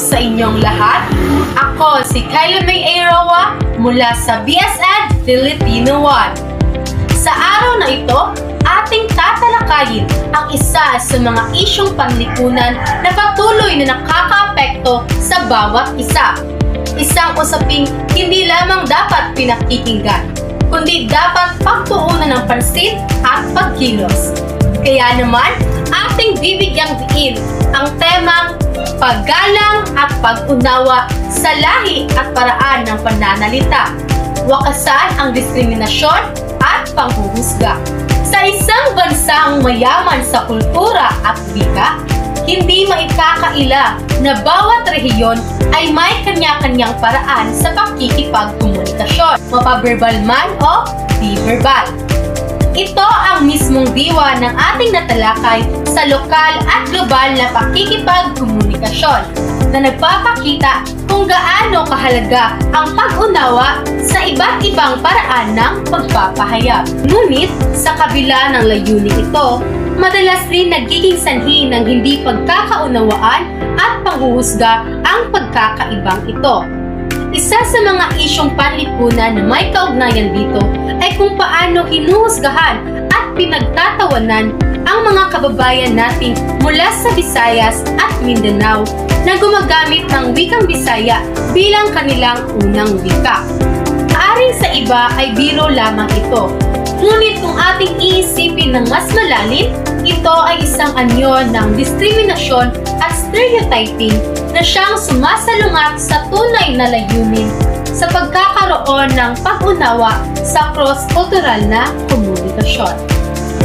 sa inyong lahat. Ako si Kyla May Aroa mula sa BSED Filipino 1. Sa araw na ito, ating tatalakayin ang isa sa mga isyong panlipunan na patuloy na nakakaapekto sa bawat isa. Isang usaping hindi lamang dapat pinakikinggan, kundi dapat pagtuunan ng pansin at pagkilos. Kaya naman, ating bibigyang diin ang temang paggalang at pag-unawa sa lahi at paraan ng pananalita, wakasan ang diskriminasyon at panghuhusga. Sa isang bansang mayaman sa kultura at wika, hindi maikakaila na bawat rehiyon ay may kanya-kanyang paraan sa pakikipagkomunikasyon, mapaberbal man o di-verbal. Ito ang mismong diwa ng ating natalakay sa lokal at global na pakikipagkomunikasyon na nagpapakita kung gaano kahalaga ang pag-unawa sa iba't ibang paraan ng pagpapahayag. Ngunit sa kabila ng layunin ito, madalas rin nagiging sanhi ng hindi pagkakaunawaan at panghuhusga ang pagkakaibang ito. Isa sa mga isyong panlipunan na may kaugnayan dito ay kung paano hinuhusgahan at pinagtatawanan ang mga kababayan natin mula sa Visayas at Mindanao na gumagamit ng wikang Bisaya bilang kanilang unang wika. Maaring sa iba ay biro lamang ito, ngunit kung ating iisipin ng mas malalim, ito ay isang anyo ng diskriminasyon at stereotyping na siyang sumasalungat sa tunay na layunin sa pagkakaroon ng pag-unawa sa cross-cultural na komunikasyon.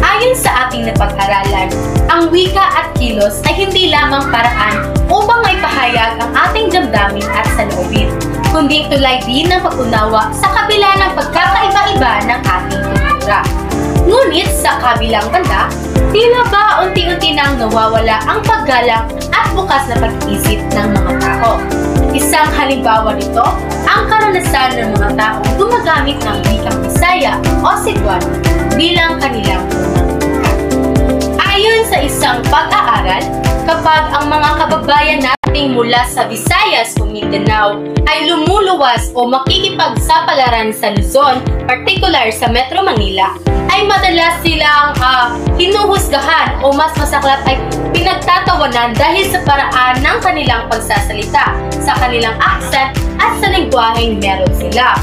Ayon sa ating napag-aralan, ang wika at kilos ay hindi lamang paraan upang maipahayag ang ating damdamin at saloobin, kundi tulay din ng pag-unawa sa kabila ng pagkakaiba-iba ng ating kultura. Ngunit sa kabilang banda, tila ba unti-unti nang nawawala ang paggalang at bukas na pag-iisip ng mga tao. Isang halimbawa nito, ang karanasan ng mga taong gumagamit ng wikang Bisaya o Cebuano bilang kanilang unang wika. Ayon sa isang pag-aaral, kapag ang mga kababayan nating mula sa Visayas o Mindanao ay lumuluwas o makikipagsapalaran sa Luzon, particular sa Metro Manila, ay madalas silang hinuhusgahan o mas masaklat ay pinagtatawanan dahil sa paraan ng kanilang pagsasalita, sa kanilang accent at sa lengguwaheng meron sila.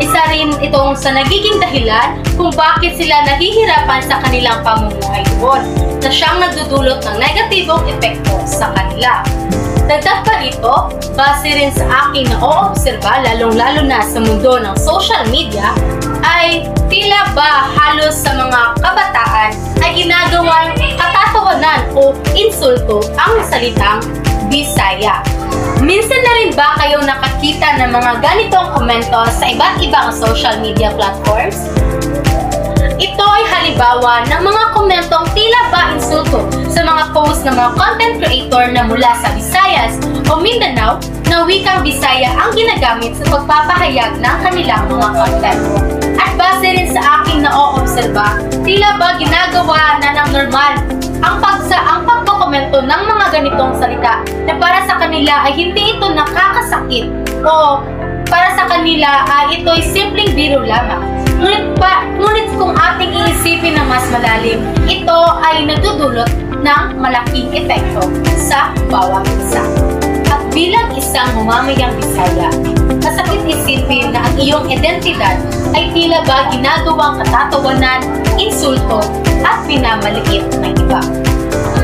Isa rin itong sa nagiging dahilan kung bakit sila nahihirapan sa kanilang pamumuhay doon, na siyang nagdudulot ng negatibong epekto sa kanila. Dagdag pa rito, base rin sa aking na-oobserba, lalong-lalo na sa mundo ng social media, ay tila ba halos sa mga kabataan ay ginagawang katatawanan o insulto ang salitang Bisaya. Minsan na rin ba kayong nakakita ng mga ganitong komento sa iba't ibang social media platforms? Ito ay halimbawa ng mga komentong tila ba insulto sa mga post ng mga content creator na mula sa Visayas o Mindanao na wikang Bisaya ang ginagamit sa pagpapahayag ng kanilang mga content. At base rin sa aking na-oobserba, tila ba ginagawa na ng normal ang pagkokomento ng mga ganitong salita na para sa kanila ay hindi ito nakakasakit o para sa kanila ay ito ay simpleng biro lamang. Ngunit kung ating iisipin na mas malalim, ito ay nagdudulot ng malaking epekto sa bawat isa. At bilang isang mamamayang Bisaya, masakit isipin na ang iyong identidad ay tila ba ginagawang katatawanan, insulto at pinamaliit ng iba.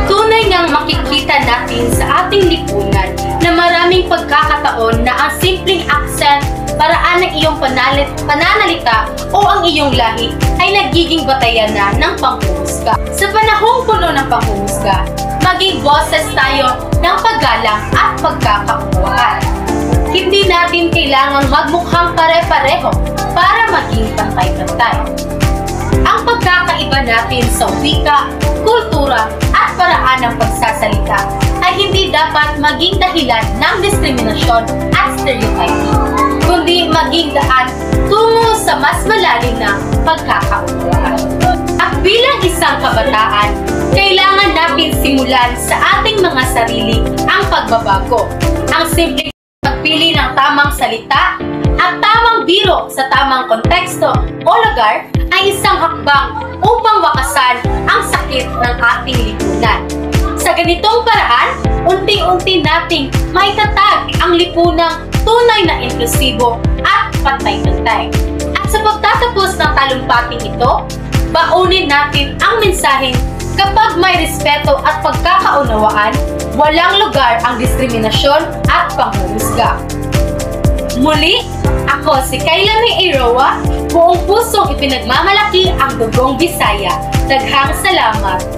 Tunay ngang makikita natin sa ating lipunan na maraming pagkakataon na ang simpleng accent, paraan ng iyong pananalita o ang iyong lahi ay nagiging batayan na ng panghuhusga. Sa panahong puno ng panghuhusga, maging boses tayo ng paggalang at pagkakaunawahan. Hindi natin kailangang magmukhang pare-pareho para maging pantay-pantay. Ang pagkakaiba natin sa wika, kultura at paraan ng pagsasalita ay hindi dapat maging dahilan ng diskriminasyon at stereotyping, kundi maging daan tungo sa mas malalim na pagkakaunawaan. At bilang isang kabataan, kailangan natin simulan sa ating mga sarili ang pagbabago. Ang simpleng pagpili ng tamang salita at tamang biro sa tamang konteksto o lugar ay isang hakbang upang wakasan ang sakit ng ating lipunan. Sa ganitong paraan, unti-unti nating maitatag ang lipunang tunay na inklusibo at pantay-pantay. At sa pagtatapos ng talumpating ito, baunin natin ang mensaheng kapag may respeto at pagkakaunawaan, walang lugar ang diskriminasyon at panghuhusga. Muli, ako si Kayla May Eiroa, buong pusong ipinagmamalaki ang dugong Bisaya. Daghang salamat!